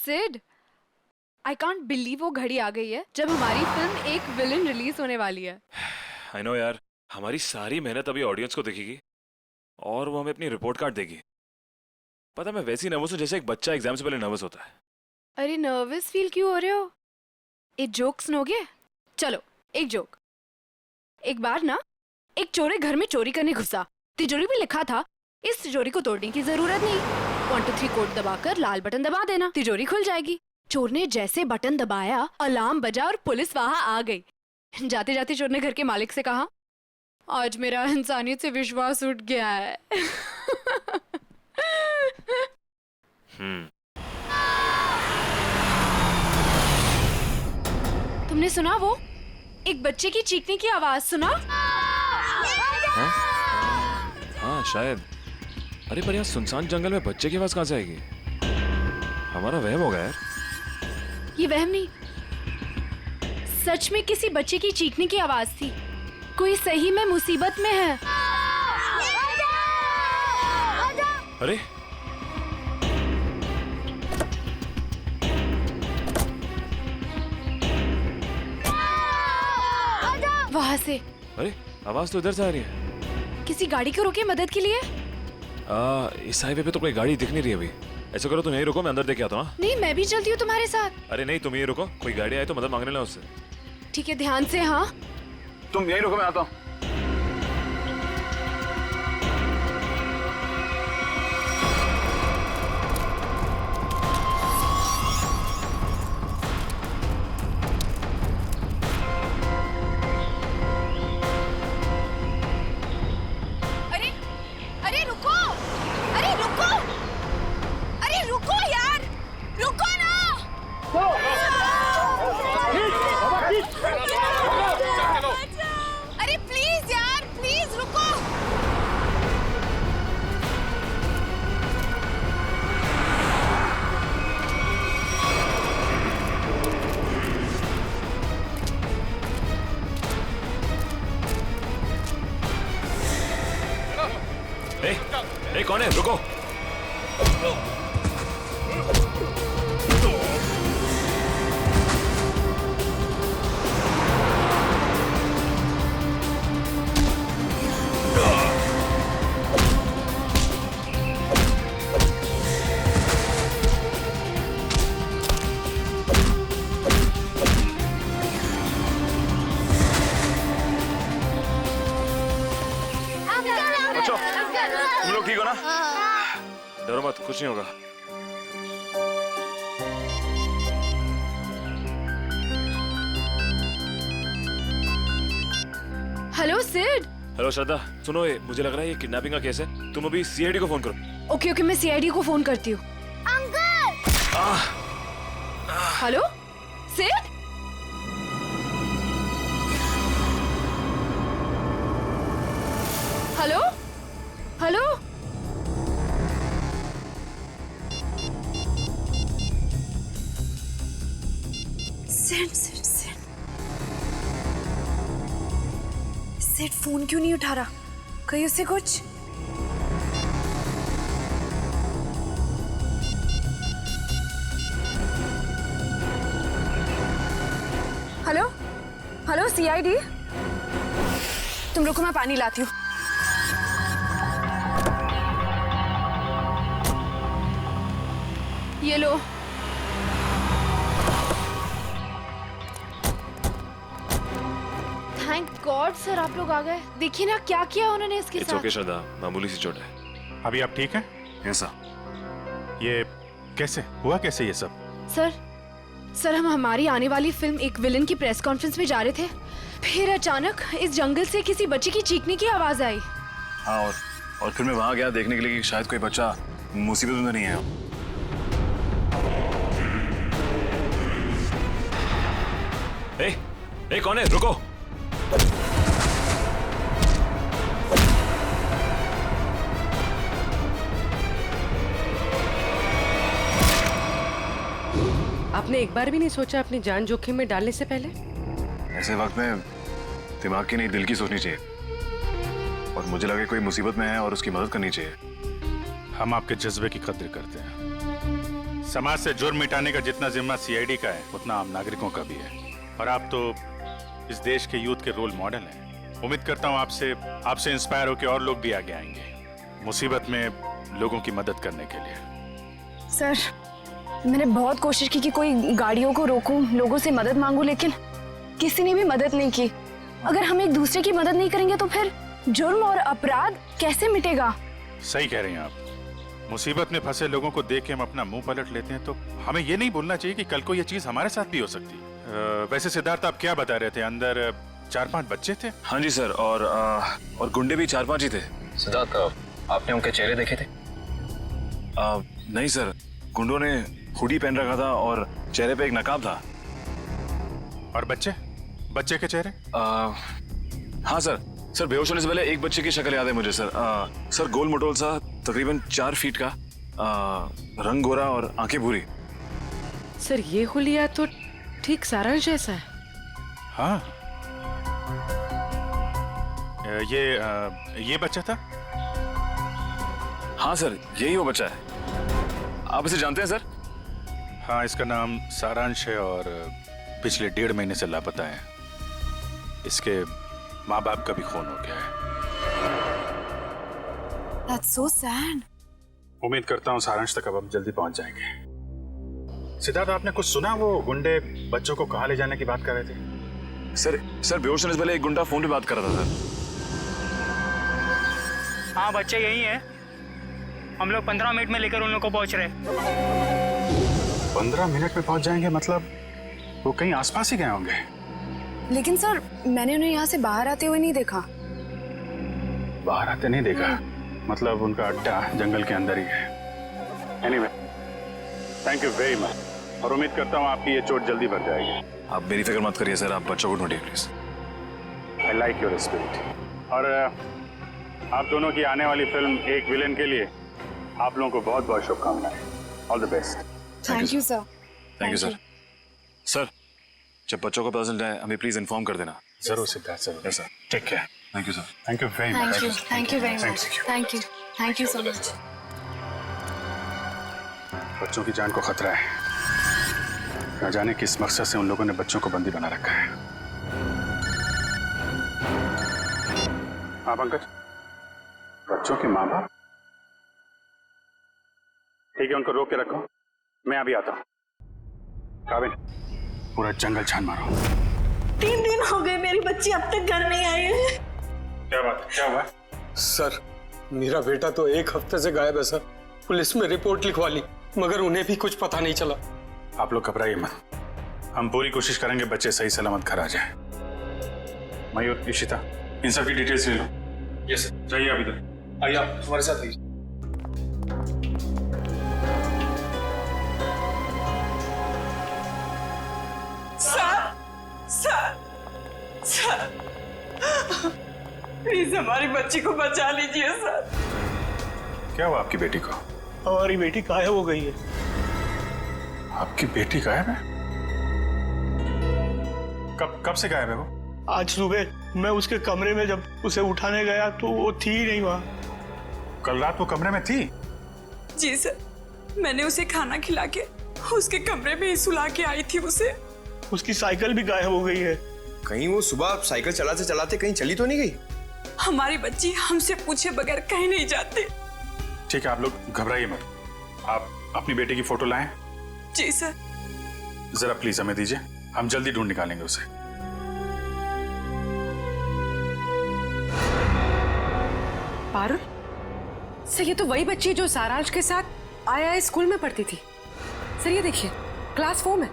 Sid, I can't believe वो घड़ी आ गई है जब हमारी फिल्म एक विलन रिलीज होने वाली है। आई नो यार, हमारी सारी मेहनत अभी ऑडियंस को दिखेगी और वो हमें अपनी रिपोर्ट कार्ड देगी। पता मैं वैसी नर्वस हूँ जैसे एक बच्चा एग्जाम से पहले नर्वस होता है। अरे नर्वस फील क्यों हो रहे हो? एक जोक सुनोगे? चलो एक जोक। एक बार ना एक चोर घर में चोरी करने घुसा। तिजोरी पे लिखा था इस तिजोरी को तोड़ने की जरूरत नहीं, 1 2 3 कोड दबाकर लाल बटन दबा देना, तिजोरी खुल जाएगी। चोर ने जैसे बटन दबाया अलार्म बजा और पुलिस वहां आ गई। जाते जाते चोर ने घर के मालिक से कहा, आज मेरा इंसानियत से विश्वास उठ गया है। तुमने सुना वो एक बच्चे की चीखने की आवाज सुना? हाँ शायद। अरे पर यहाँ सुनसान जंगल में बच्चे की आवाज कहाँ से आएगी? हमारा वहम होगा यार। ये वहम नहीं, सच में किसी बच्चे की चीखने की आवाज थी। कोई सही में मुसीबत में है। अरे वहां से अरे आवाज तो इधर से आ रही है। किसी गाड़ी को रोके मदद के लिए। इस हाईवे पे तो कोई गाड़ी दिख नहीं रही अभी। ऐसा करो तुम यहीं रुको, मैं अंदर देख के आता हूँ। नहीं मैं भी चलती हूँ तुम्हारे साथ। अरे नहीं, तुम यहीं रुको, कोई गाड़ी आए तो मदद मांगने ला उससे। ठीक है ध्यान से। हाँ तुम यहीं रुको, मैं आता हूँ। अरे अरे रुको, अरे रुको, अरे रुको यार, रुको ना। अरे प्लीज यार, प्लीज रुको। ए, कौन है? रुको। बच्चों, तुम लोग ठीक हो ना? डरो मत, कुछ नहीं होगा। हेलो सिड। हेलो श्रद्धा, सुनो, ये मुझे लग रहा है ये किडनैपिंग का केस है। तुम अभी सीआईडी को फोन करो। ओके ओके, मैं सीआईडी को फोन करती हूँ। Hello Sid. Hello hello. Sid phone क्यों नहीं उठा रहा? कहीं उससे कुछ? हेलो हेलो सीआईडी, तुम रुको, मैं पानी लाती हूँ। ये लो। थैंक गॉड सर, आप लोग आ गए। देखिए ना क्या किया उन्होंने इसके साथ। ओके श्रद्धा, मामूली सी चोट है। अभी आप ठीक हैं? ऐसा ये कैसे हुआ, कैसे ये सब? सर हम हमारी आने वाली फिल्म एक विलन की प्रेस कॉन्फ्रेंस में जा रहे थे, फिर अचानक इस जंगल से किसी बच्चे की चीखने की आवाज आई। हाँ, और फिर मैं वहां गया देखने के लिए कि शायद कोई बच्चा मुसीबत में नहीं है। ए, कौन है? रुको। आपने एक बार भी नहीं सोचा अपनी जान जोखिम में डालने से पहले? ऐसे वक्त में दिमाग की नहीं, दिल की सोचनी चाहिए। और मुझे लगे कोई मुसीबत में है और उसकी मदद करनी चाहिए। हम आपके जज्बे की कद्र करते हैं। समाज से जुर्म मिटाने का जितना जिम्मा सीआईडी का है उतना आम नागरिकों का भी है। और आप तो इस देश के यूथ के रोल मॉडल हैं। उम्मीद करता हूँ आपसे इंस्पायर होकर और लोग भी आगे आएंगे मुसीबत में लोगों की मदद करने के लिए। सर, मैंने बहुत कोशिश की कि कोई गाड़ियों को रोकूं, लोगों से मदद मांगूं, लेकिन किसी ने भी मदद नहीं की। अगर हम एक दूसरे की मदद नहीं करेंगे तो फिर जुर्म और अपराध कैसे मिटेगा? सही कह रही हैं आप। मुसीबत में फंसे लोगों को देख के हम अपना मुंह पलट लेते हैं तो हमें ये नहीं भूलना चाहिए कि कल को ये चीज हमारे साथ भी हो सकती है। वैसे सिद्धार्थ, आप क्या बता रहे थे? अंदर 4-5 बच्चे थे? हाँ जी सर, और गुंडे भी 4-5 ही थे। सिद्धार्थ, आपने उनके चेहरे देखे थे? नहीं सर, गुंडों ने हुडी पहन रखा था और चेहरे पे एक नकाब था। और बच्चे के चेहरे? हाँ सर बेहोश होने से पहले एक बच्चे की शक्ल याद है मुझे सर। सर गोल मटोल सा, तकरीबन 4 फीट का, रंग गोरा और आंखें भूरी। सर ये हुलिया तो ठीक सारांश जैसा है। हाँ। ये बच्चा था? हाँ सर, यही वो बच्चा है। आप इसे जानते हैं सर? हाँ, इसका नाम सारांश है और पिछले 1.5 महीने से लापता है। इसके माँ बाप का भी खून हो गया है। That's so sad. उम्मीद करता हूँ सारांश तक अब हम जल्दी पहुंच जाएंगे। सिद्धार्थ, आपने कुछ सुना? वो गुंडे बच्चों को कहाँ ले जाने की बात कर रहे थे? सर बेहोश होने से पहले एक गुंडा फोन पे बात कर रहा था सर। हाँ, बच्चे यही हैं। हम लोग 15 मिनट में लेकर उन लोग को पहुंच रहे हैं। 15 मिनट में पहुंच जाएंगे? मतलब वो कहीं आसपास ही गए होंगे। लेकिन सर, मैंने उन्हें यहाँ से बाहर आते हुए नहीं देखा। बाहर आते नहीं देखा? मतलब उनका अड्डा जंगल के अंदर ही है। Anyway, thank you very much और उम्मीद करता हूँ आपकी ये चोट जल्दी भर जाएगी। आप मेरी फिक्र मत करिए सर, आप बच्चों को ढूंढिए please. I like your spirit. और आप दोनों की आने वाली फिल्म एक विलेन के लिए आप लोगों को बहुत बहुत शुभकामनाएं। All the best. Thank you sir. Thank you sir. Sir, जब बच्चों को पता चल जाए हमें प्लीज इन्फॉर्म कर देना। जरूर सिद्धार्थ, जरूर। Yes sir. Take care. Thank you sir. Thank you very much. Thank you very much. Thank you so much. बच्चों की जान को खतरा है। न जाने किस मकसद से उन लोगों ने बच्चों को बंदी बना रखा है। हाँ पंकज, बच्चों के माँ बाप? ठीक है, उनको रोक के रखो, मैं अभी आता हूँ। काबिल, पूरा जंगल छान मारो। 3 दिन हो गए मेरी बच्ची अब तक घर नहीं आई है। क्या बात, क्या हुआ? सर, मेरा बेटा तो 1 हफ्ते से गायब है सर। पुलिस में रिपोर्ट लिखवा ली मगर उन्हें भी कुछ पता नहीं चला। आप लोग घबराइए मत, हम पूरी कोशिश करेंगे बच्चे सही सलामत घर आ जाए। मयूर, इशिता, इन सब की डिटेल्स ले लो। Yes sir. जाइए आप इधर। आइए, आप हमारे साथ आइए। सर, प्लीज हमारी बच्ची को बचा लीजिए सर। क्या हुआ आपकी बेटी को? हमारी बेटी गायब हो गई है। आपकी बेटी गायब है? कब से गायब है वो? आज सुबह मैं उसके कमरे में जब उसे उठाने गया तो वो थी ही नहीं वहाँ। कल रात वो कमरे में थी? जी सर, मैंने उसे खाना खिला के उसके कमरे में ही सुला के आई थी उसे। उसकी साइकिल भी गायब हो गई है। कहीं वो सुबह साइकिल चलाते चलाते कहीं चली तो नहीं गई? हमारी बच्ची हमसे पूछे बगैर कहीं नहीं जाती। ठीक है, आप लोग घबराइए मत। आप अपनी बेटी की फोटो लाएं। जी सर। जरा प्लीज हमें दीजिए, हम जल्दी ढूंढ निकालेंगे उसे। पारुल, सर ये तो वही बच्ची जो सारांश के साथ आया स्कूल में पढ़ती थी। सर ये देखिए, क्लास 4 में।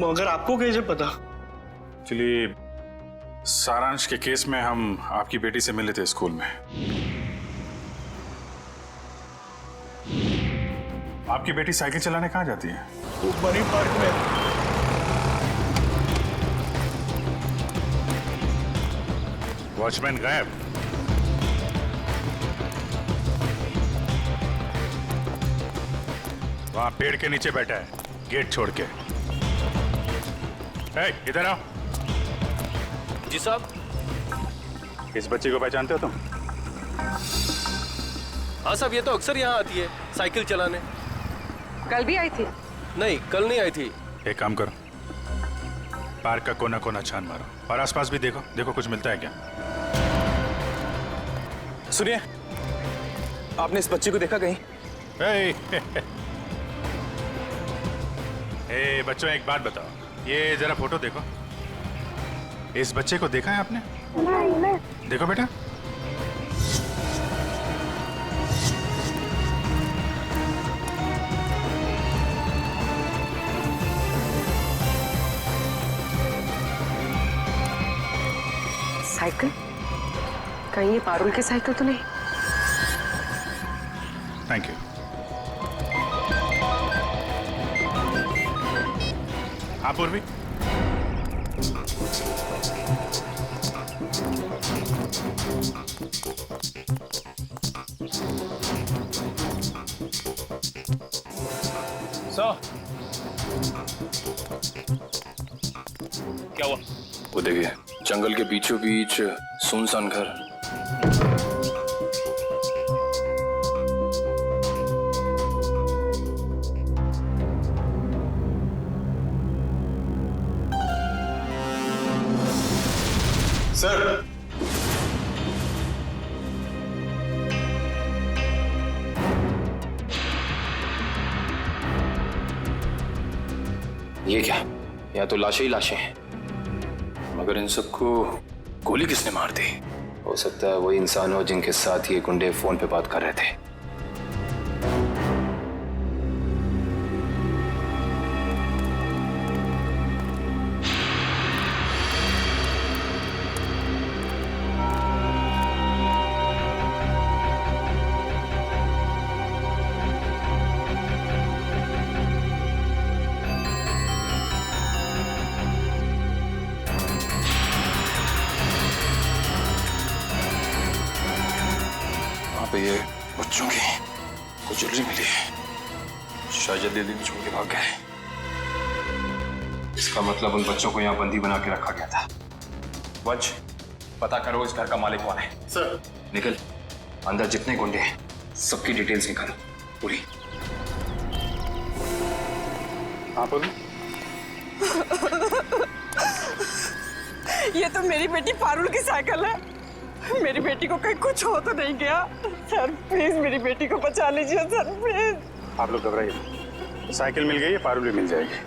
मगर आपको कैसे पता? एक्चुअली सारांश के केस में हम आपकी बेटी से मिले थे स्कूल में। आपकी बेटी साइकिल चलाने कहाँ जाती है? वो बनी पार्क में। वॉचमैन गायब। वहां पेड़ के नीचे बैठा है, गेट छोड़ के। ए, इधर आओ। जी साहब। इस बच्ची को पहचानते हो तुम? हाँ साहब, ये तो अक्सर यहाँ आती है साइकिल चलाने। कल भी आई थी? नहीं, कल नहीं आई थी। एक काम करो, पार्क का कोना कोना छान मारो और आसपास भी देखो, देखो कुछ मिलता है क्या। सुनिए, आपने इस बच्ची को देखा कहीं? ए बच्चों, एक बात बताओ, ये जरा फोटो देखो। इस बच्चे को देखा है आपने? नहीं। देखो बेटा, साइकिल? कहीं ये पारुल की साइकिल तो नहीं? Thank you. हाँ पूर्वी, क्या हुआ? वो देखिए, जंगल के बीचों बीच सुनसान घर। सर, ये क्या? या तो लाशें ही लाशें हैं, मगर इन सबको गोली किसने मार दी? हो सकता है वही इंसान हो जिनके साथ ये गुंडे फोन पे बात कर रहे थे। पे ये बच्चों की कुछ ज्वेलरी मिली है, शायद दिल्ली में छोड़ के भाग गए। इसका मतलब उन बच्चों को यहाँ बंदी बना के रखा गया था। वंश, पता करो इस घर का मालिक कौन है। सर। निकल, अंदर जितने गुंडे हैं सबकी डिटेल्स निकालो पूरी। आप ये तो मेरी बेटी पारुल की साइकिल है। मेरी बेटी को कहीं कुछ हो तो नहीं गया? सर प्लीज मेरी बेटी को बचा लीजिए सर, प्लीज। आप लोग घबराइए, साइकिल मिल गई है, पारुल भी मिल जाएगी।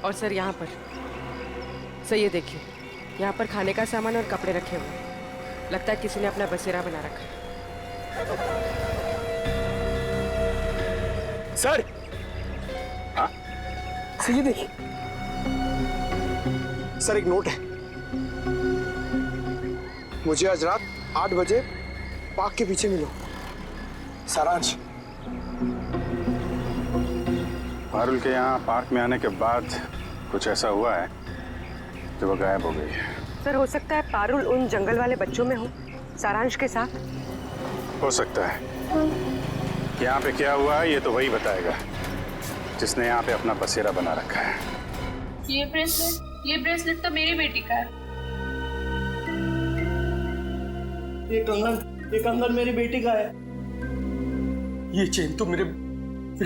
और सर यहाँ पर सर ये देखिए, यहाँ पर खाने का सामान और कपड़े रखे हुए हैं। लगता है किसी ने अपना बसेरा बना रखा है। सर, हाँ सर ये देखिए, सर एक नोट है। मुझे आज रात 8 बजे पार्क के पीछे मिलो, सारांश। पारुल के यहाँ पार्क में आने के बाद कुछ ऐसा हुआ है जो वो गायब हो गई है। सर हो सकता है पारुल उन जंगल वाले बच्चों में हो, सारांश के साथ। हो सकता है। यहाँ पे क्या हुआ है ये तो वही बताएगा जिसने यहाँ पे अपना बसेरा बना रखा है। ये ब्रेसलेट तो मेरी बेटी का है। ये कंगन मेरी बेटी का है। ये चेन तो मेरे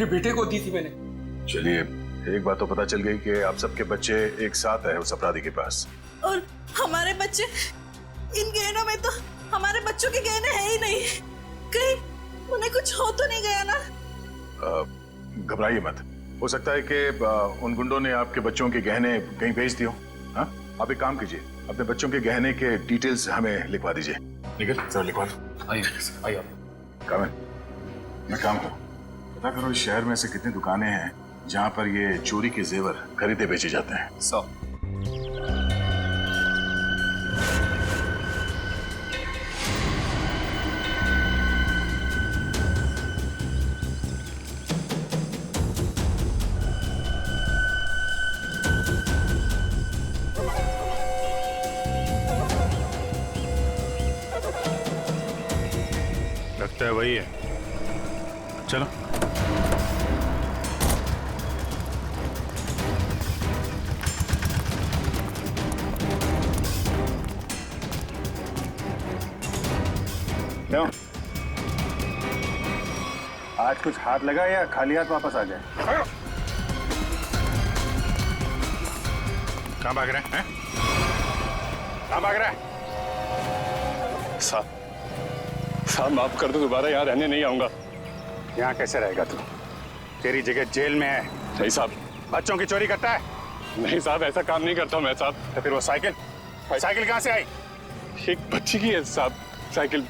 बेटे को दी थी मैंने। चलिए, एक बात तो पता चल गई कि आप सबके बच्चे एक साथ है उस अपराधी के पास। और हमारे बच्चे, इन गहनों में तो हमारे बच्चों के गहने हैं ही नहीं। कहीं उन्हें कुछ हो तो नहीं गया ना? घबराइए मत, हो सकता है कि उन गुंडों ने आपके बच्चों के गहने कहीं भेज दिए हो। हाँ, आप एक काम कीजिए, अपने बच्चों के गहने के डिटेल्स हमें लिखवा दीजिए। निकल सर, लिखवा दो। आइए काम है, मैं काम करूँ। पता करो इस शहर में ऐसे कितनी दुकानें हैं जहाँ पर ये चोरी के जेवर खरीदे बेचे जाते हैं। 100। लगता है वही है, चलो। आज कुछ हाथ लगा या खाली हाथ वापस आ जाए? कहाँ भाग रहा है? कहाँ भाग रहा है? साहब माफ कर दो, दोबारा यहाँ रहने नहीं आऊंगा। यहाँ कैसे रहेगा तू? तेरी जगह जेल में है। नहीं साहब। बच्चों की चोरी करता है? नहीं साहब, ऐसा काम नहीं करता मैं साहब। तो फिर वो साइकिल कहाँ से आई? एक बच्ची की है साहब साइकिल।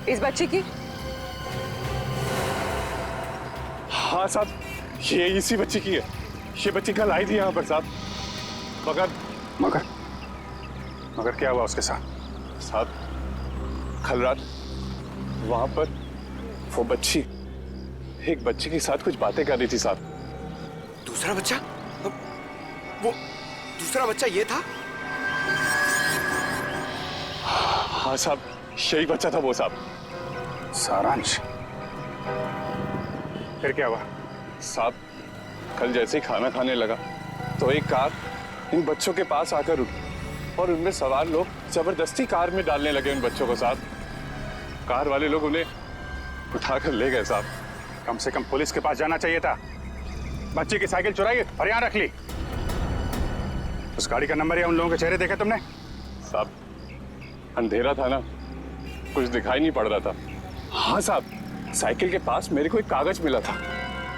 इस बच्ची की? हाँ साहब, ये इसी बच्ची की है। ये बच्ची कल आई थी यहाँ पर साहब। मगर क्या हुआ उसके साथ? साहब कल रात वहां पर वो बच्ची एक बच्चे के साथ कुछ बातें कर रही थी साहब। दूसरा बच्चा? वो दूसरा बच्चा ये था? हाँ साहब, यही बच्चा था वो साहब। सारांश? फिर क्या हुआ? साहब कल जैसे ही खाना खाने लगा तो एक कार इन बच्चों के पास आकर रुकी और उनमें सवार लोग जबरदस्ती कार में डालने लगे उन बच्चों को साहब। कार वाले लोग उन्हें उठाकर ले गए साहब। कम से कम पुलिस के पास जाना चाहिए था। बच्चे की साइकिल चुराई और यहाँ रख ली। उस गाड़ी का नंबर या उन लोगों के चेहरे देखे तुमने? साहब अंधेरा था ना, कुछ दिखाई नहीं पड़ रहा था। हाँ साहब, साइकिल के पास मेरे को एक कागज मिला था,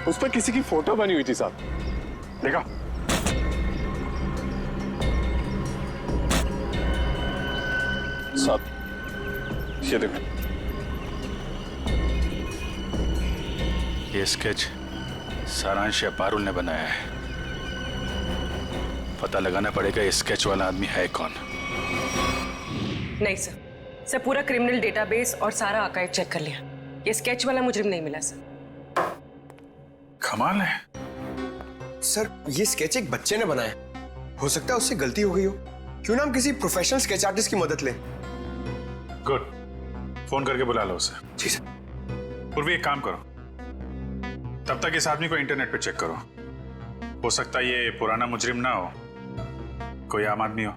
उस पर किसी की फोटो बनी हुई थी साहब। देखा? साहब ये देखो, ये स्केच सारांश या पारुल ने बनाया है। पता लगाना पड़ेगा ये स्केच वाला आदमी है कौन। नहीं सर पूरा क्रिमिनल डेटाबेस और सारा आर्काइव चेक कर लिया। ये स्केच वाला मुजरिम नहीं मिला सर। कमाल है। सर ये स्केच एक बच्चे ने बनाया, हो सकता है उससे गलती हो गई हो। क्यों ना हम किसी प्रोफेशनल स्केच आर्टिस्ट की मदद लें। गुड, फोन करके बुला लो उसे। जी सर। पूर्वी एक काम करो, तब तक इस आदमी को इंटरनेट पे चेक करो। हो सकता है ये पुराना मुजरिम ना हो, कोई आम आदमी हो।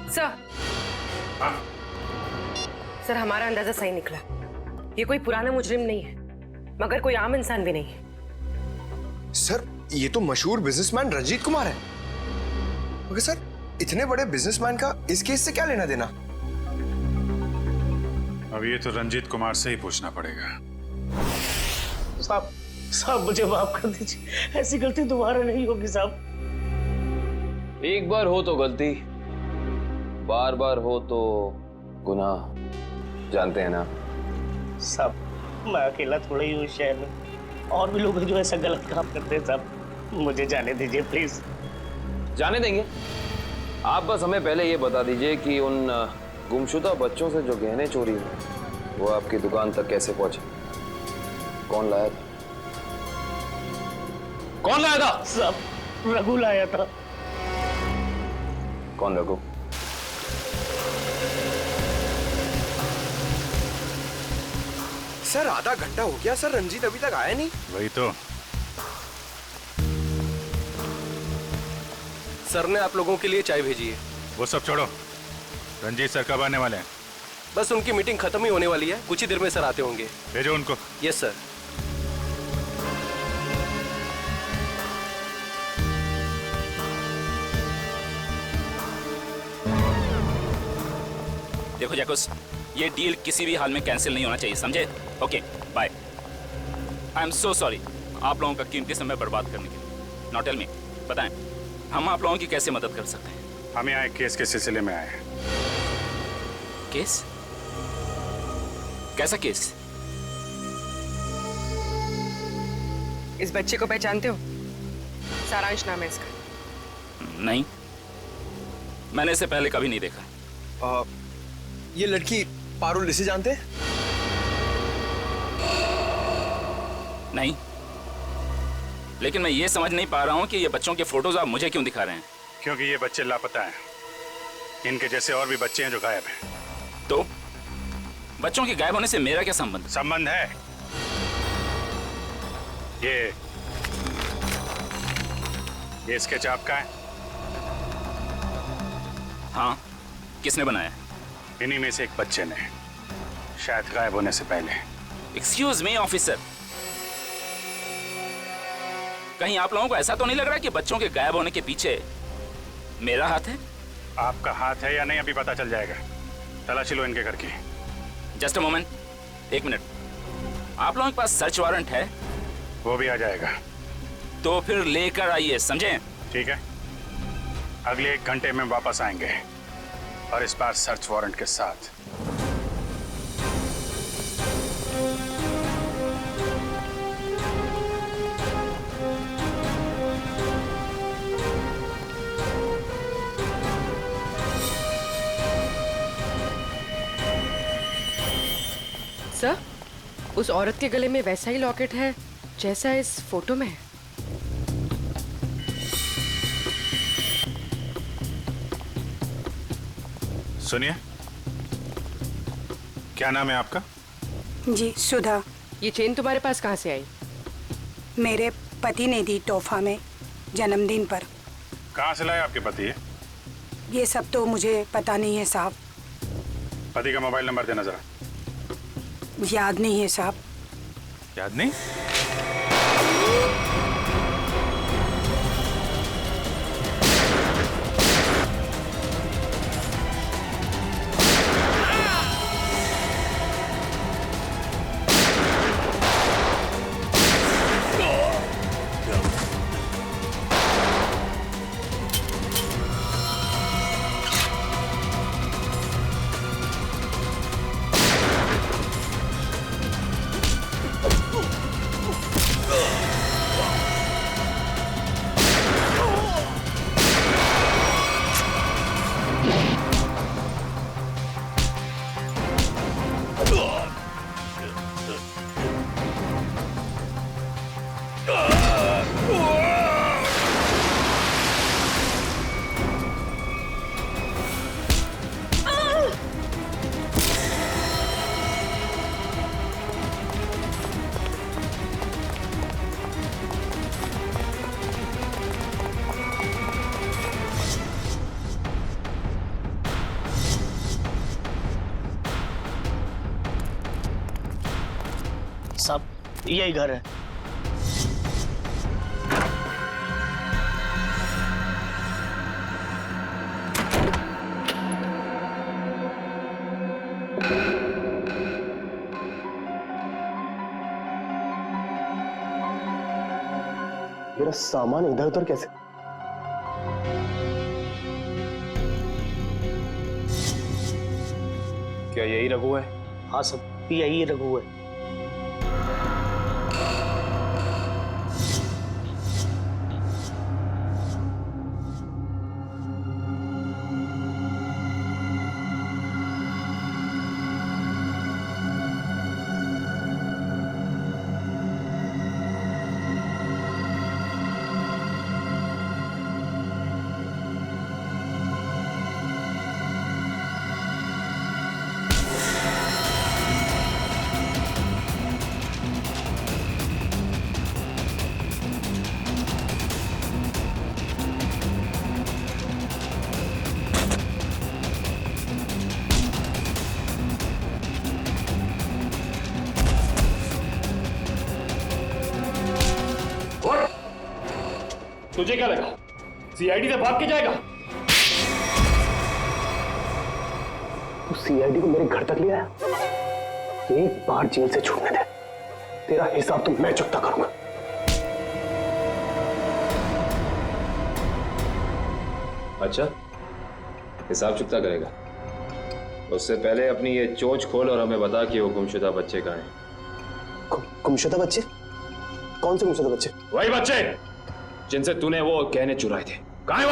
सर सर हमारा अंदाजा सही निकला। ये कोई पुराना मुजरिम नहीं है, मगर कोई आम इंसान भी नहीं है। सर ये तो मशहूर बिजनेसमैन रंजीत कुमार है। मगर सर इतने बड़े बिजनेसमैन का इस केस से क्या लेना देना? अब ये तो रंजीत कुमार से ही पूछना पड़ेगा। साहब मुझे माफ कर दीजिए, ऐसी गलती दोबारा नहीं होगी साहब। एक बार हो तो गलती, बार बार हो तो गुनाह, जानते हैं ना? साहब मैं अकेला थोड़ा ही हूँ शहर में, और भी लोग हैं जो ऐसा गलत काम करते हैं साहब। मुझे जाने दीजिए प्लीज। जाने देंगे। आप बस हमें पहले ये बता दीजिए कि उन गुमशुदा बच्चों से जो गहने चोरी हुए वो आपकी दुकान तक कैसे पहुंचे? कौन लाया था? कौन लाया था? साहब रघु लाया था। कौन रघु? सर आधा घंटा हो गया सर, रंजीत अभी तक आया नहीं। वही तो। सर ने आप लोगों के लिए चाय भेजी है। वो सब छोड़ो, रंजीत सर कब आने वाले हैं? बस उनकी मीटिंग खत्म ही होने वाली है, कुछ ही देर में सर आते होंगे। भेजो उनको। Yes sir. देखो जैकुस, ये डील किसी भी हाल में कैंसिल नहीं होना चाहिए, समझे? Okay bye. I am so sorry आप लोगों का कीमती समय बर्बाद करने के लिए। नाउ टेल मी, बताएं हम आप लोगों की कैसे मदद कर सकते हैं? हम यहाँ एक केस के सिलसिले में आए हैं। केस? कैसा केस? इस बच्चे को पहचानते हो? सारांश नाम है इसका। नहीं, मैंने इसे पहले कभी नहीं देखा। ये लड़की पारुल इसे जानते हैं? नहीं, लेकिन मैं ये समझ नहीं पा रहा हूँ कि ये बच्चों के फोटोज आप मुझे क्यों दिखा रहे हैं? क्योंकि ये बच्चे लापता हैं। इनके जैसे और भी बच्चे हैं जो गायब हैं। तो बच्चों के गायब होने से मेरा क्या संबंध? संबंध है। ये स्केच आपका है? हाँ, किसने बनाया? इन्हीं में से एक बच्चे ने। शायद गायब होने से पहले। एक्सक्यूज मी ऑफिसर, कहीं आप लोगों को ऐसा तो नहीं लग रहा कि बच्चों के गायब होने के पीछे मेरा हाथ है? आपका हाथ है या नहीं अभी पता चल जाएगा। तलाशी लो इनके घर की। जस्ट अ मोमेंट, एक मिनट। आप लोगों के पास सर्च वारंट है? वो भी आ जाएगा। तो फिर लेकर आइए, समझे? ठीक है, अगले 1 घंटे में वापस आएंगे और इस बार सर्च वारंट के साथ। सर, उस औरत के गले में वैसा ही लॉकेट है जैसा इस फोटो में है। सुनिए, क्या नाम है आपका? जी सुधा। ये चेन तुम्हारे पास कहाँ से आई? मेरे पति ने दी तोहफा में जन्मदिन पर। कहाँ से लाए आपके पति? ये सब तो मुझे पता नहीं है साहब। पति का मोबाइल नंबर देना जरा। याद नहीं है साहब। याद नहीं? साहब, यही घर है। मेरा सामान इधर उधर कैसे? क्या यही रघु है? हाँ सब, यही रघु है। तुझे क्या लगा सीआईडी से भाग के जाएगा? तू सीआईडी को मेरे घर तक ले आया। एक बार जेल से छूटने दे, तेरा हिसाब तो मैं चुकता करूंगा। अच्छा, हिसाब चुकता करेगा? उससे पहले अपनी ये चोंच खोल और हमें बता कि वो गुमशुदा बच्चे कहाँ हैं। गुमशुदा बच्चे? कौन से गुमशुदा बच्चे? वही बच्चे जिनसे तूने वो गहने चुराए थे। कहाँ है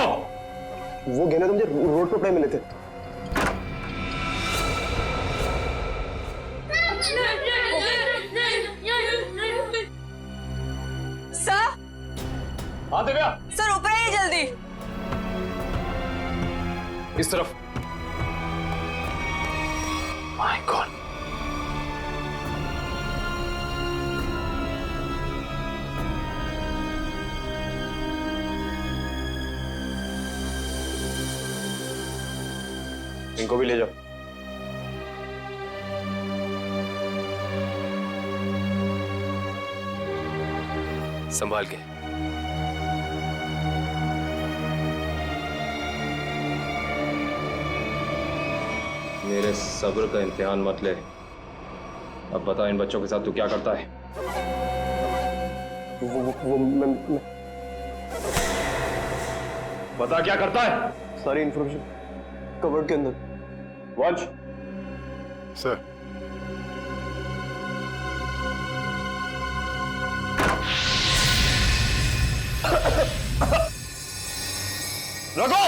वो गहने तो मुझे रोड पर पड़े मिले थे। सर, हाँ दिव्या, सर ऊपर आइए जल्दी। इस तरफ। माय गॉड, इनको भी ले जाओ। संभाल के। मेरे सब्र का इम्तिहान मत ले। अब बता, इन बच्चों के साथ तू क्या करता है? बता क्या करता है? सारी इंफॉर्मेशन कवर्ड के अंदर। वंश। सर। रघु!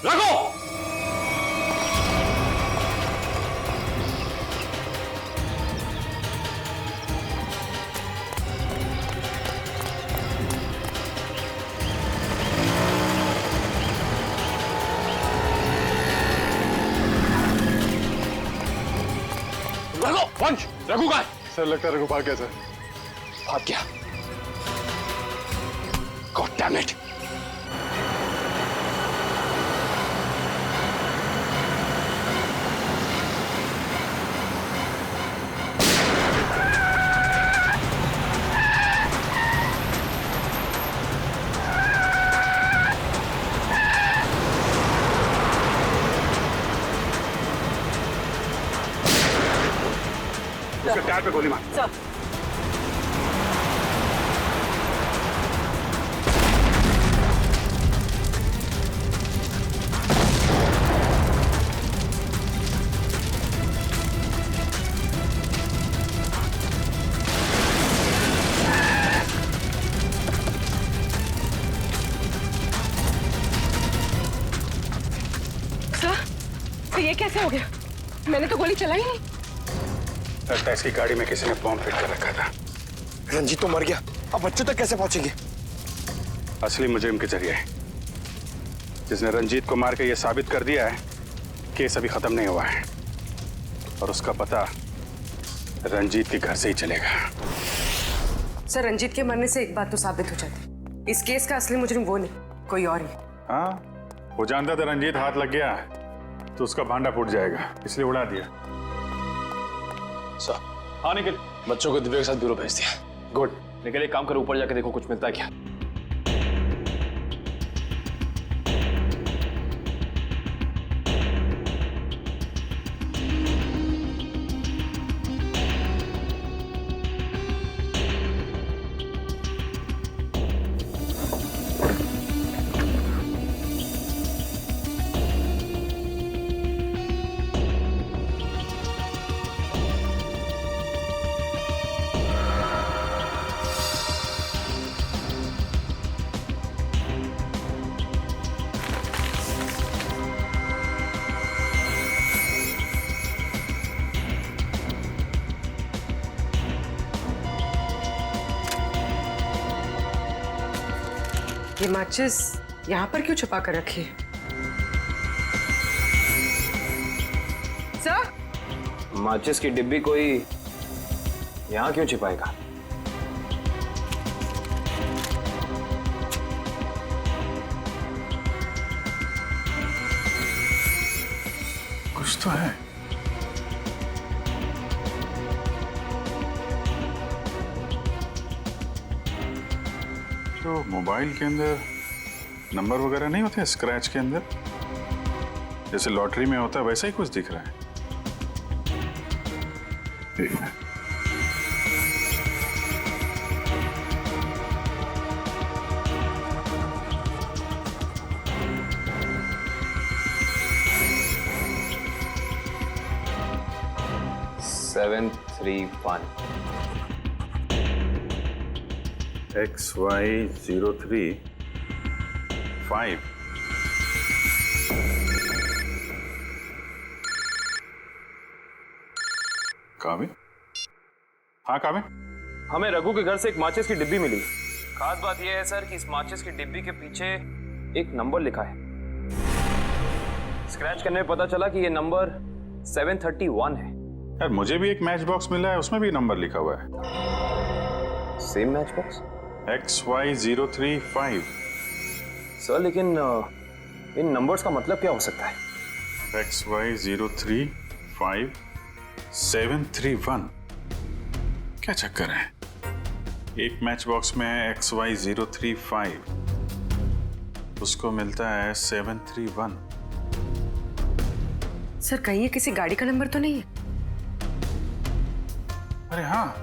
रघु! रघु! वंश! रघु कहाँ है? सर लगता है रघु भाग गया सर। भाग गया। God damn it! उसके टायर पे गोली मार। सर। तो ये कैसे हो गया? मैंने तो गोली चलाई नहीं। लगता है इसकी गाड़ी में किसी ने बॉम्ब फिट कर रखा था। रंजीत तो मर गया, अब बच्चों तक कैसे पहुंचेंगे? असली मुजरिम के जरिए, जिसने रंजीत को मार के ये साबित कर दिया है केस अभी खत्म नहीं हुआ है और उसका पता रंजीत के घर से ही चलेगा। सर, रंजीत के मरने से एक बात तो साबित हो जाती, इस केस का असली मुजरिम वो नहीं, कोई और ही। हाँ, वो जानता था रंजीत हाथ लग गया तो उसका भांडा फूट जाएगा, इसलिए उड़ा दिया। सर। हाँ निखिल, बच्चों को दिव्या के साथ ब्यूरो भेज दिया। गुड। निखिल एक काम करो, ऊपर जाके देखो कुछ मिलता है क्या। ये माचिस यहाँ पर क्यों छुपा कर रखी है? सर? माचिस की डिब्बी कोई यहाँ क्यों छिपाएगा? कुछ तो है। तो मोबाइल के अंदर नंबर वगैरह नहीं होते स्क्रैच के अंदर, जैसे लॉटरी में होता है वैसा ही कुछ दिख रहा है। एक मिनट। सेवन 3-1 XY035 कावे? हाँ कावे? हमें रघु के घर से एक माचिस की डिब्बी मिली। खास बात यह है सर कि इस माचिस की डिब्बी के पीछे एक नंबर लिखा है। स्क्रैच करने में पता चला कि यह नंबर 731 है। यार मुझे भी एक मैच बॉक्स मिला है, उसमें भी नंबर लिखा हुआ है। Same match box? XY035। Sir लेकिन इन नंबर्स का मतलब क्या हो सकता है? XY035 731। क्या चक्कर है? एक मैच बॉक्स में है XY035, उसको मिलता है 731। सर कहीं ये किसी गाड़ी का नंबर तो नहीं है? अरे हाँ,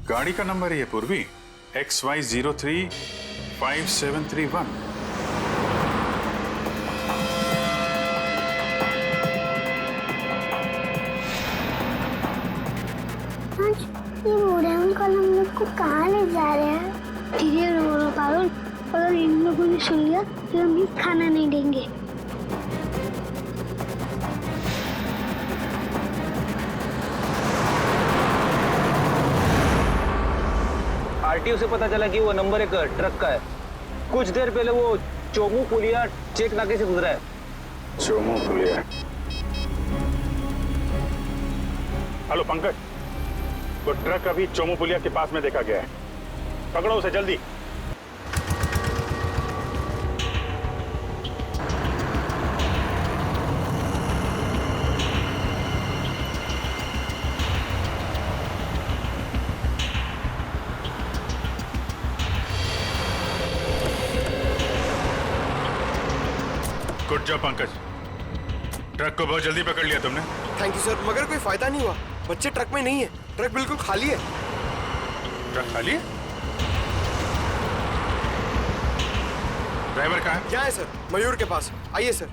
गाड़ी का नंबर ही है पूर्वी, XY035-731। ये बूढ़े अंकल हम लोग को कहाँ ले जा रहे हैं? धीरे रो पारुल, अगर इन लोगों ने सुन लिया तो हम खाना नहीं देंगे। आरटीओ से पता चला कि वो नंबर एक ट्रक का है। कुछ देर पहले वो चोमू पुलिया चेक नाके से गुजरा है। चोमू पुलिया। हेलो पंकज, वो ट्रक अभी चोमू पुलिया के पास में देखा गया है, पकड़ो उसे जल्दी। गुड जॉब पंकज, ट्रक को बहुत जल्दी पकड़ लिया तुमने। थैंक यू सर, मगर कोई फायदा नहीं हुआ। बच्चे ट्रक में नहीं है, ट्रक बिल्कुल खाली है। ट्रक खाली है? ड्राइवर कहाँ है? क्या है सर? मयूर के पास। आइए सर।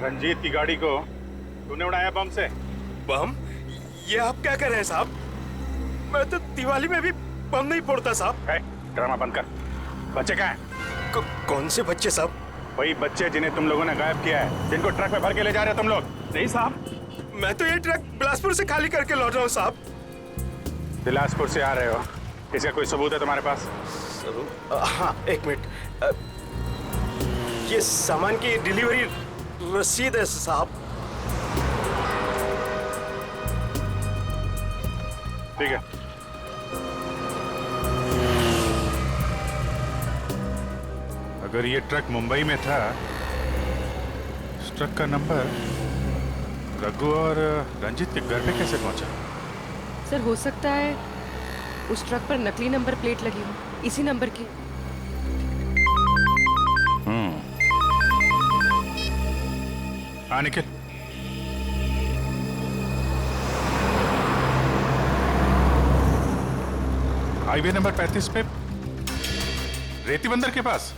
रंजीत की गाड़ी को तूने उड़ाया बम से। बम? ये आप क्या कर रहे हैं साहब? मैं तो दिवाली में भी बम नहीं फोड़ता साहब। ड्रामा बंद कर। बच्चे कहाँ हैं? कौन से बच्चे साहब? वही बच्चे जिन्हें तुम लोगों ने गायब किया है, जिनको ट्रक में भर के ले जा रहे हो तुम लोग। नहीं साहब, मैं तो ये ट्रक बिलासपुर से खाली करके लौट रहा हूँ साहब। बिलासपुर से आ रहे हो, इसका कोई सबूत है तुम्हारे पास? हाँ, एक मिनट। ये सामान की डिलीवरी रसीद है साहब। ठीक है, अगर ये ट्रक मुंबई में था, इस ट्रक का नंबर रघु और रंजीत के घर पे कैसे पहुंचा? सर हो सकता है उस ट्रक पर नकली नंबर प्लेट लगी हो, इसी नंबर की। हाँ निखिल, हाईवे नंबर 35 पे रेती बंदर के पास।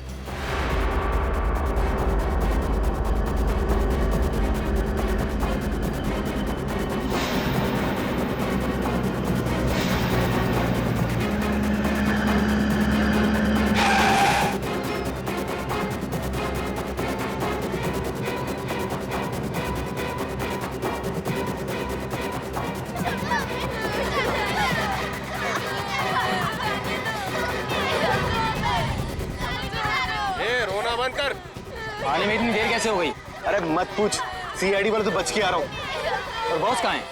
आने में इतनी देर कैसे हो गई? अरे मत पूछ, सीआईडी वाले तो बच के आ रहा हूँ। और बॉस कहाँ है?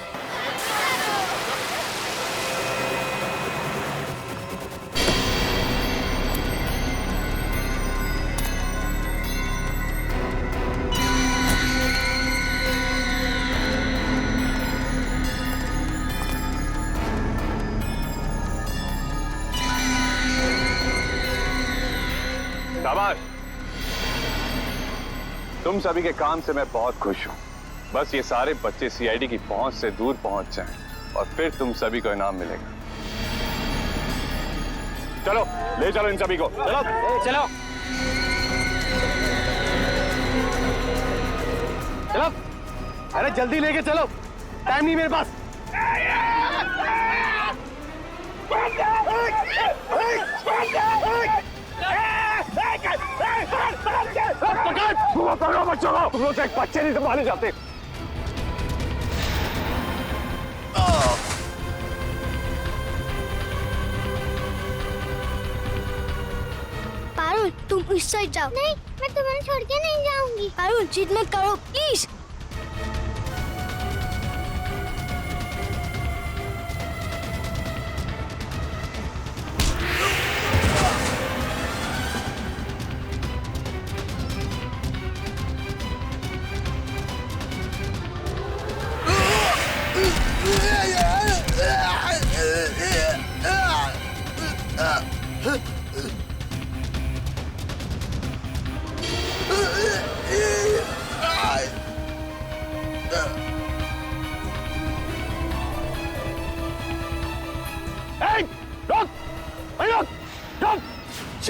शाबाश, तुम सभी के काम से मैं बहुत खुश हूं। बस ये सारे बच्चे सीआईडी की पहुंच से दूर पहुंच जाएं और फिर तुम सभी को इनाम मिलेगा। चलो ले चलो इन सभी को। चलो चलो चलो, अरे जल्दी लेके चलो, टाइम नहीं मेरे पास। पकड़ो बच्चों को, तुम लोग एक बच्चे नहीं संभाले जाते। पारुल तुम इस साइड जाओ। नहीं, मैं तुम्हें छोड़ के नहीं जाऊंगी। पारुल जिद मत करो प्लीज।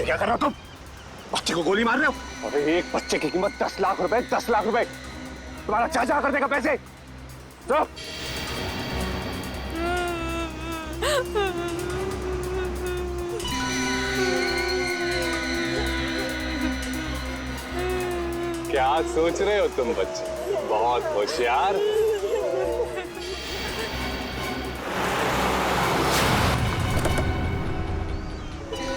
ये क्या कर रहे हो तुम? बच्चे को गोली मार रहे हो? अरे एक बच्चे की कीमत 10 लाख रुपए, 10 लाख रुपए। तुम्हारा चाचा कर देगा पैसे। चुप। क्या सोच रहे हो तुम बच्चे? बहुत होशियार।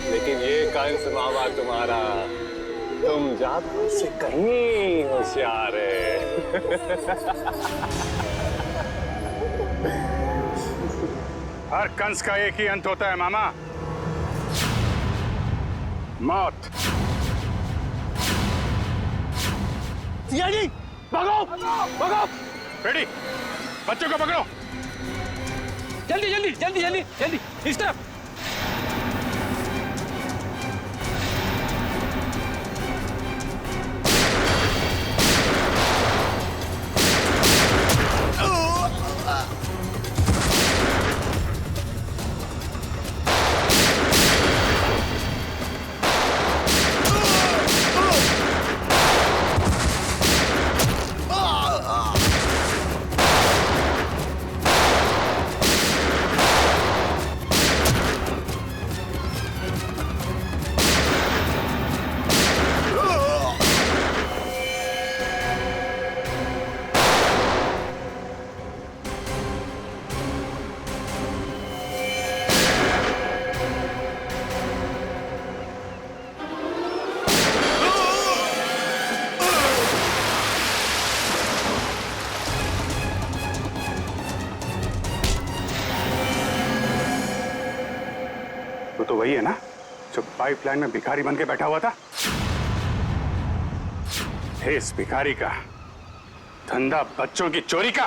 लेकिन ये कंस मामा तुम्हारा, तुम जादू से कहीं होशियार है। हर कंस का एक ही अंत होता है मामा, मौत। सीआईडी, भागो, भागो। रेडी, बच्चों को पकड़ो। जल्दी जल्दी जल्दी जल्दी जल्दी, इस तरफ। तो वही है ना जो पाइपलाइन में भिखारी बन के बैठा हुआ था? इस भिखारी का धंधा बच्चों की चोरी का।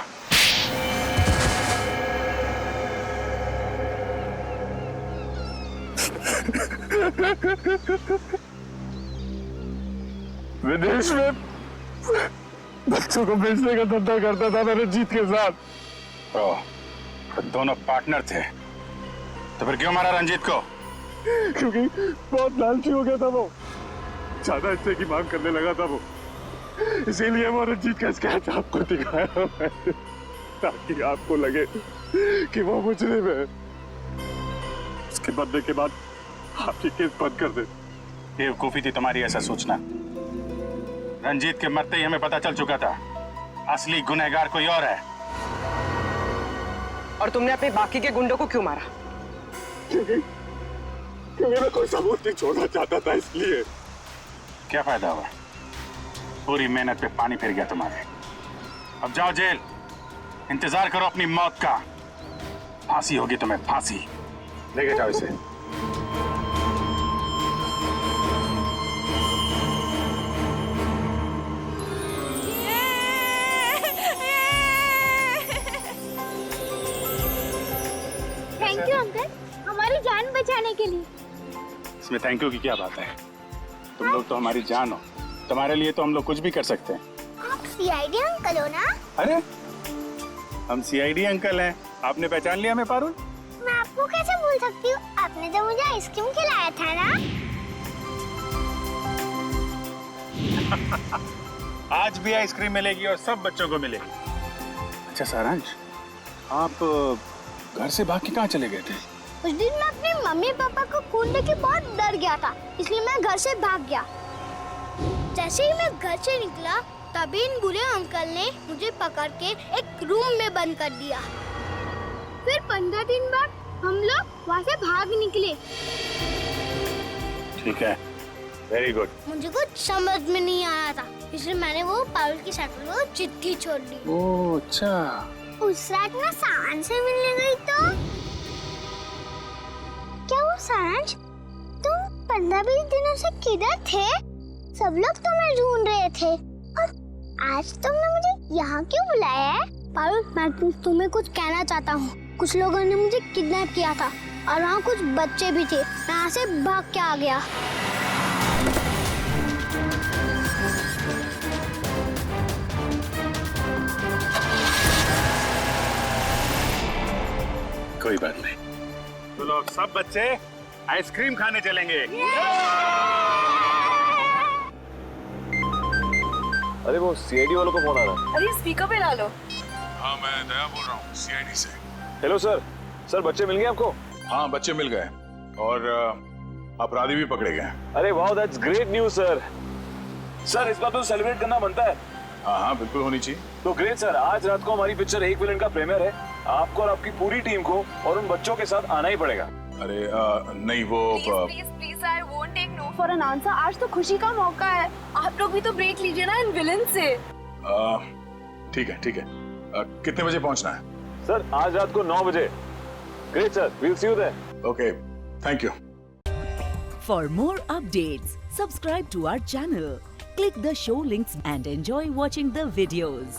विदेश में बच्चों को बेचने का धंधा करता था मैं रंजीत के साथ। तो दोनों पार्टनर थे, तो फिर क्यों मारा रंजीत को? क्योंकि बहुत लालची हो गया था वो, ज्यादा हिस्से की मांग करने लगा था वो, इसीलिए वो रंजीत का स्केच आपको दिखाया मैंने, ताकि आपको लगे कि वो मुजरिम है। उसके मरने के बाद आपकी केस बंद कर दे। बेवकूफी थी तुम्हारी ऐसा सोचना। रंजीत के मरते ही हमें पता चल चुका था असली गुनहगार कोई और है। और तुमने अपने बाकी के गुंडों को क्यों मारा? क्योंकि मैं कोई सबूत नहीं छोड़ना चाहता था, इसलिए। क्या फायदा हुआ? पूरी मेहनत पे पानी फिर गया तुम्हारे। अब जाओ जेल, इंतजार करो अपनी मौत का। फांसी होगी तुम्हें, फांसी। लेके जाओ इसे। थैंक यू अंकल, हमारी जान बचाने के लिए। इसमें थैंक यू की क्या बात है? तुम लोग तो हमारी जान हो, तुम्हारे लिए तो हम लोग कुछ भी कर सकते हैं। आप सीआईडी अंकल हो ना? अरे हम सीआईडी अंकल हैं, आपने पहचान लिया हमें पारुल? मैं आपको कैसे भूल सकती हूँ, आपने तो मुझे आइसक्रीम खिलाया था ना। आज भी आइसक्रीम मिलेगी और सब बच्चों को मिलेगी। अच्छा सारांश, आप घर से भाग के कहाँ चले गए थे? उस दिन मैं अपने मम्मी पापा को खून देख के बहुत डर गया था, इसलिए मैं घर से भाग गया। जैसे ही मैं घर से निकला तभी इन बुरे अंकल ने मुझे पकड़ के एक रूम में बंद कर दिया। फिर 15 दिन बाद हम लोग वहाँ से भाग निकले। ठीक है, वेरी गुड। मुझे कुछ समझ में नहीं आया था, इसलिए मैंने वो पारुल की साइकिल को चिट्ठी छोड़ दी। ओह अच्छा। उस रात मैं सारांश से मिलने गई तो क्या वो सारांश, तुम 15-20 दिनों से किधर थे? सब लोग तुम्हें ढूंढ रहे थे और आज तुमने मुझे यहाँ क्यों बुलाया है? पारुल, मैं तुम्हें कुछ कहना चाहता हूँ। कुछ लोगों ने मुझे किडनैप किया था और वहाँ कुछ बच्चे भी थे, मैं यहाँ से भाग के आ गया। कोई बात नहीं। तो लोग सब बच्चे आइसक्रीम खाने चलेंगे। अरे वो सीआईडी वालों को फोन आ रहा है। अरे स्पीकर पे डालो। हाँ मैं दया बोल रहा हूँ सीआईडी से। Hello sir. सर बच्चे मिल गए आपको? हाँ बच्चे मिल गए और अपराधी भी पकड़े गए। अरे वाह, that's great news sir. Sir इस बात तो सेलिब्रेट करना बनता है। हाँ हाँ बिल्कुल होनी चाहिए। तो ग्रेट सर, आज रात को हमारी पिक्चर एक विलन का प्रीमियर है। आपको और आपकी पूरी टीम को और उन बच्चों के साथ आना ही पड़ेगा। अरे नहीं वो please I won't take no for an answer. आज तो खुशी का मौका है, आप लोग भी तो ब्रेक लीजिए ना इन विलन से। ठीक है ठीक है। कितने बजे पहुंचना है? सर आज रात को 9 बजे। Great sir, we will see you there. Okay, thank you. For more updates, subscribe to our channel, click the show links and enjoy watching the videos.